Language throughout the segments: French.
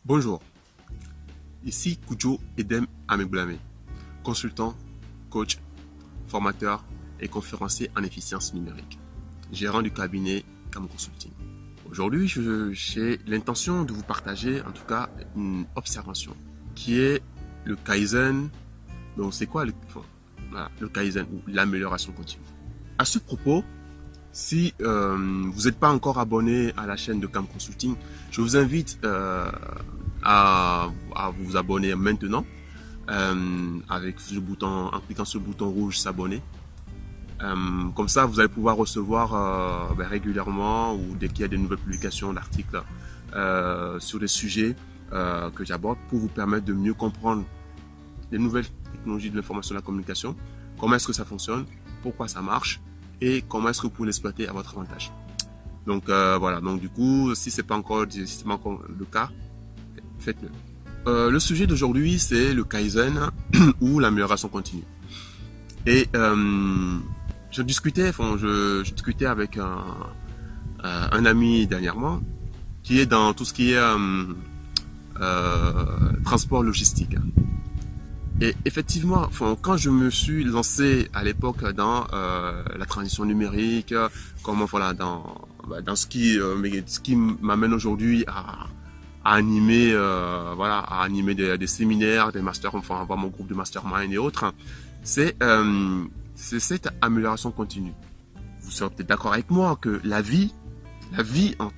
Bonjour, ici Koudjo Edem Amegboulamé, consultant, coach, formateur et conférencier en efficience numérique, gérant du cabinet Cam Consulting. Aujourd'hui, j'ai l'intention de vous partager en tout cas une observation qui est le Kaizen. Donc c'est quoi le Kaizen ou l'amélioration continue? À ce propos, si vous n'êtes pas encore abonné à la chaîne de Cam Consulting, je vous invite à vous abonner maintenant avec ce bouton, en cliquant sur le bouton rouge s'abonner. Comme ça, vous allez pouvoir recevoir régulièrement ou dès qu'il y a des nouvelles publications d'articles sur des sujets que j'aborde pour vous permettre de mieux comprendre les nouvelles technologies de l'information et de la communication, comment est-ce que ça fonctionne, pourquoi ça marche et comment est-ce que vous pouvez l'exploiter à votre avantage. Donc voilà, donc du coup, si c'est pas encore le cas, faites-le. Le sujet d'aujourd'hui, c'est le Kaizen ou l'amélioration continue. Et je discutais avec un ami dernièrement qui est dans tout ce qui est transport logistique. Et effectivement, quand je me suis lancé à l'époque dans la transition numérique, dans ce qui m'amène aujourd'hui à animer, des séminaires, des masters, avoir mon groupe de mastermind et autres, c'est cette amélioration continue. Vous serez peut-être d'accord avec moi que la vie en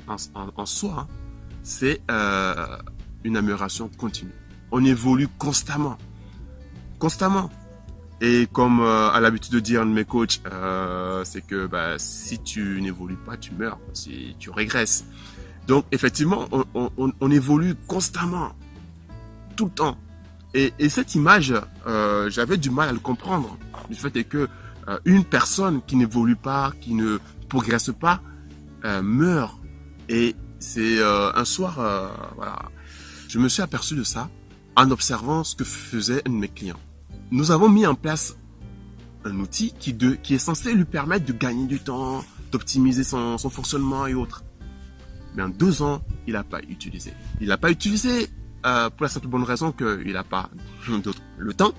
soi, c'est une amélioration continue. On évolue constamment. Et comme à l'habitude de dire un de mes coachs, c'est que si tu n'évolues pas, tu meurs, si tu régresses. Donc effectivement, on évolue constamment, tout le temps. Et cette image, j'avais du mal à le comprendre. Le fait est que une personne qui n'évolue pas, qui ne progresse pas, meurt. Et c'est un soir, je me suis aperçu de ça en observant ce que faisait un de mes clients. Nous avons mis en place un outil qui est censé lui permettre de gagner du temps, d'optimiser son fonctionnement et autres. Mais en 2 ans, il n'a pas utilisé. Il n'a pas utilisé pour la simple bonne raison qu'il n'a pas le temps.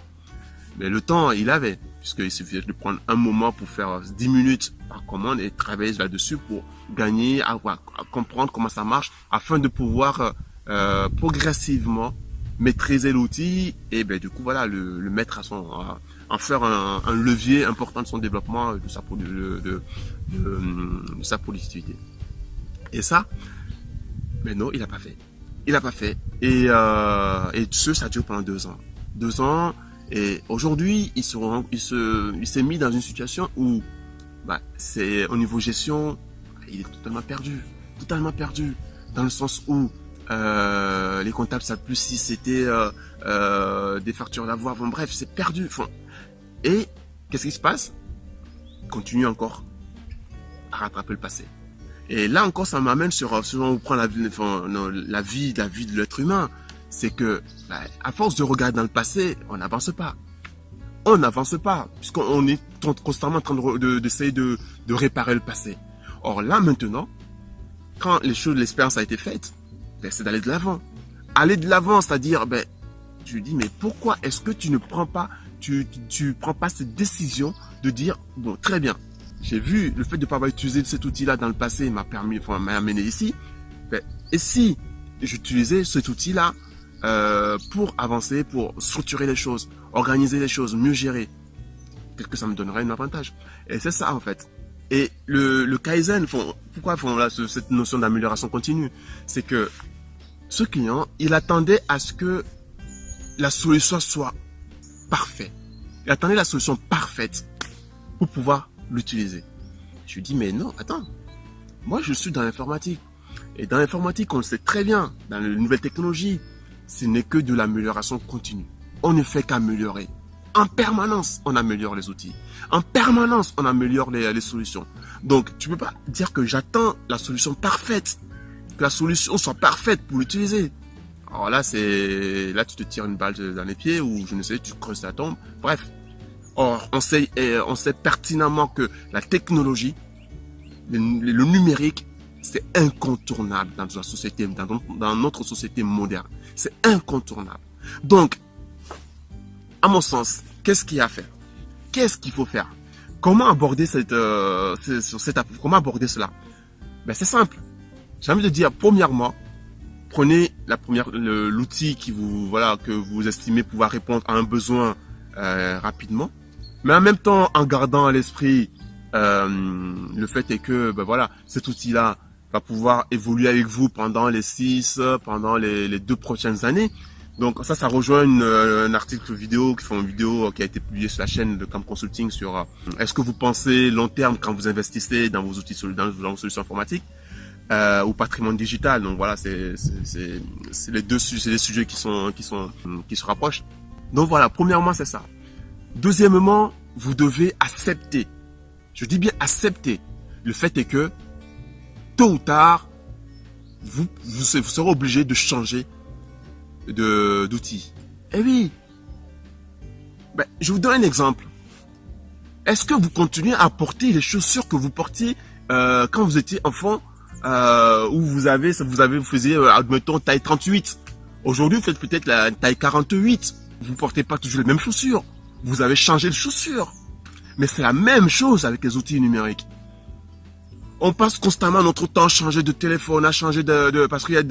Mais le temps, il avait, puisqu'il suffisait de prendre un moment pour faire 10 minutes par commande et travailler là-dessus pour gagner, à comprendre comment ça marche, afin de pouvoir progressivement maîtriser l'outil et du coup le mettre en faire un levier important de son développement, de sa productivité. Et ça, mais non, il n'a pas fait. Et ça dure pendant 2 ans. 2 ans, et aujourd'hui, il s'est mis dans une situation où, c'est au niveau gestion, il est totalement perdu. Dans le sens où, les comptables savent plus si c'était des factures d'avoir, bref, c'est perdu. Et qu'est-ce qui se passe? Il continue encore à rattraper le passé. Et là encore, ça m'amène si on prend la vie de l'être humain, c'est que à force de regarder dans le passé, on n'avance pas. Puisqu'on est constamment en train d'essayer de réparer le passé. Or là maintenant, quand l'expérience a été faite, c'est d'aller de l'avant. Aller de l'avant, c'est-à-dire, je lui dis, mais pourquoi est-ce que tu ne prends pas, tu prends pas cette décision de dire, bon, très bien, j'ai vu le fait de ne pas avoir utilisé cet outil-là dans le passé m'a amené ici. Et si j'utilisais cet outil-là pour avancer, pour structurer les choses, organiser les choses, mieux gérer, peut-être que ça me donnerait un avantage. Et c'est ça en fait. Et le Kaizen, pourquoi cette notion d'amélioration continue? C'est que ce client, il attendait à ce que la solution soit parfaite. Il attendait la solution parfaite pour pouvoir l'utiliser. Je lui dis, mais non, attends. Moi, je suis dans l'informatique. Et dans l'informatique, on le sait très bien, dans les nouvelles technologies, ce n'est que de l'amélioration continue. On ne fait qu'améliorer. En permanence, on améliore les outils. En permanence, on améliore les solutions. Donc, tu ne peux pas dire que j'attends la solution parfaite, que la solution soit parfaite pour l'utiliser. Alors là, tu te tires une balle dans les pieds ou je ne sais, tu creuses ta tombe. Bref. Or, on sait pertinemment que la technologie, le numérique C'est incontournable dans la société, dans notre société moderne. C'est incontournable. Donc, à mon sens, qu'est-ce qu'il y a à faire? Qu'est-ce qu'il faut faire? Comment aborder comment aborder cela? Ben, c'est simple. J'ai envie de dire, premièrement, prenez l'outil que vous estimez pouvoir répondre à un besoin rapidement, mais en même temps en gardant à l'esprit le fait est que ben voilà, cet outil-là va pouvoir évoluer avec vous pendant pendant les 2 prochaines années. Donc ça rejoint un article vidéo qui a été publié sur la chaîne de Camp Consulting sur est-ce que vous pensez long terme quand vous investissez dans vos outils, dans vos solutions informatiques ou patrimoine digital. Donc voilà, c'est des sujets qui se rapprochent. Donc voilà, premièrement c'est ça. Deuxièmement, vous devez accepter. Je dis bien accepter. Le fait est que tôt ou tard, vous serez obligé de changer d'outil. Eh oui. Ben, je vous donne un exemple. Est-ce que vous continuez à porter les chaussures que vous portiez quand vous étiez enfant, où vous faisiez, admettons, taille 38. Aujourd'hui, vous faites peut-être la taille 48. Vous portez pas toujours les mêmes chaussures. Vous avez changé de chaussures. Mais c'est la même chose avec les outils numériques. On passe constamment notre temps à changer de téléphone, à changer parce qu'il y a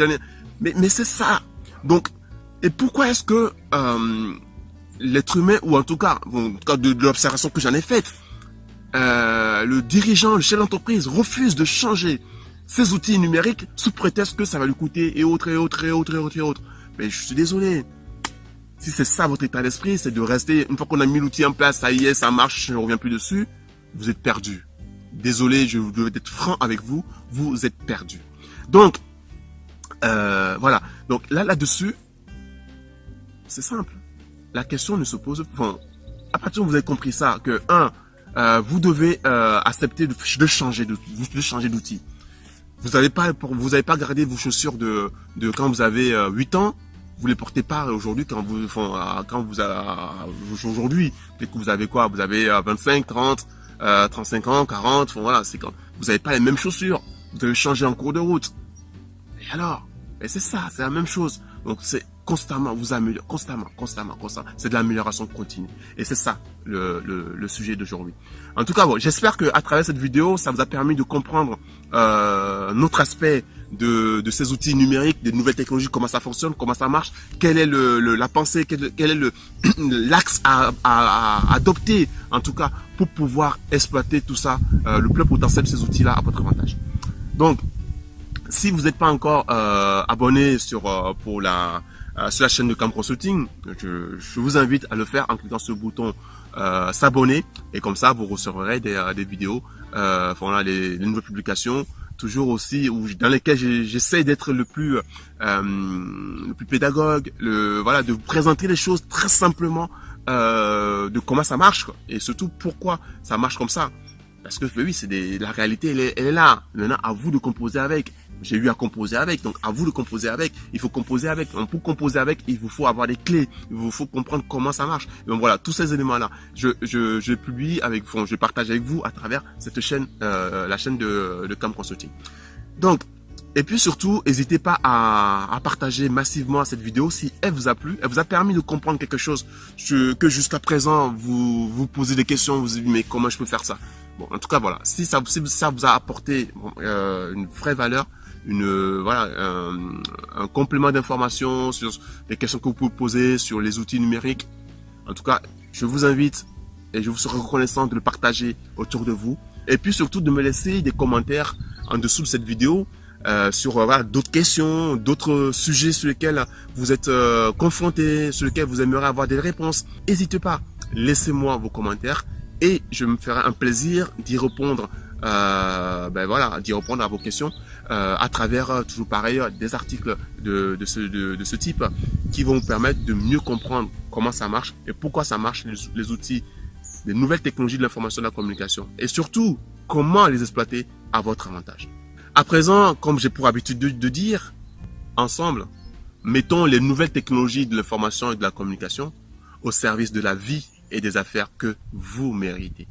mais c'est ça. Donc, et pourquoi est-ce que l'être humain, ou en tout cas, de l'observation que j'en ai faite, le dirigeant, le chef d'entreprise refuse de changer ses outils numériques sous prétexte que ça va lui coûter et autres. Mais je suis désolé. Si c'est ça votre état d'esprit, c'est de rester, une fois qu'on a mis l'outil en place, ça y est, ça marche, je ne reviens plus dessus, vous êtes perdu. Désolé, je dois être franc avec vous, vous êtes perdu. Donc, voilà. Donc là-dessus, c'est simple. La question ne se pose, à partir où vous avez compris ça, que vous devez accepter de changer d'outil. Vous n'avez pas gardé vos chaussures de quand vous avez 8 ans. Vous les portez pas aujourd'hui aujourd'hui. Peut-être que vous avez quoi? Vous avez 25, 30, 35 ans, 40. Voilà, c'est quand vous n'avez pas les mêmes chaussures. Vous avez changé en cours de route. Et alors? Et c'est ça, c'est la même chose. Donc c'est constamment, vous améliorez, constamment. C'est de l'amélioration continue. Et c'est ça le sujet d'aujourd'hui. En tout cas, bon, j'espère que à travers cette vidéo, ça vous a permis de comprendre notre aspect de ces outils numériques, des nouvelles technologies, comment ça fonctionne, comment ça marche, quelle est la pensée, quel est l'axe à adopter, en tout cas, pour pouvoir exploiter tout ça, le plein potentiel de ces outils-là à votre avantage. Donc, si vous n'êtes pas encore abonné sur la chaîne de Camp Consulting, je vous invite à le faire en cliquant sur le bouton s'abonner, et comme ça vous recevrez des vidéos, les nouvelles publications, toujours aussi dans lesquelles j'essaie d'être le plus pédagogue, de vous présenter les choses très simplement, de comment ça marche, quoi, et surtout pourquoi ça marche comme ça. Parce que oui, la réalité, elle est là. Maintenant, à vous de composer avec. J'ai eu à composer avec, donc à vous de composer avec. Il faut composer avec. Donc, pour composer avec, il vous faut avoir des clés. Il vous faut comprendre comment ça marche. Donc voilà, tous ces éléments-là, je publie je partage avec vous à travers cette chaîne, la chaîne de Camp Consulting. Donc, et puis surtout, n'hésitez pas à partager massivement cette vidéo si elle vous a plu, elle vous a permis de comprendre quelque chose que jusqu'à présent vous posez des questions, vous vous dites mais comment je peux faire ça? Bon, en tout cas voilà, si ça vous a apporté une vraie valeur, un complément d'information sur les questions que vous pouvez poser sur les outils numériques, en tout cas, je vous invite et je vous serai reconnaissant de le partager autour de vous, et puis surtout de me laisser des commentaires en dessous de cette vidéo sur d'autres questions, d'autres sujets sur lesquels vous êtes confrontés, sur lesquels vous aimeriez avoir des réponses. N'hésitez pas, laissez-moi vos commentaires et je me ferai un plaisir d'y répondre, d'y répondre à vos questions à travers toujours pareil des articles de ce type qui vont vous permettre de mieux comprendre comment ça marche et pourquoi ça marche, les outils, les nouvelles technologies de l'information et de la communication, et surtout comment les exploiter à votre avantage. À présent, comme j'ai pour habitude de dire, ensemble, mettons les nouvelles technologies de l'information et de la communication au service de la vie et des affaires que vous méritez.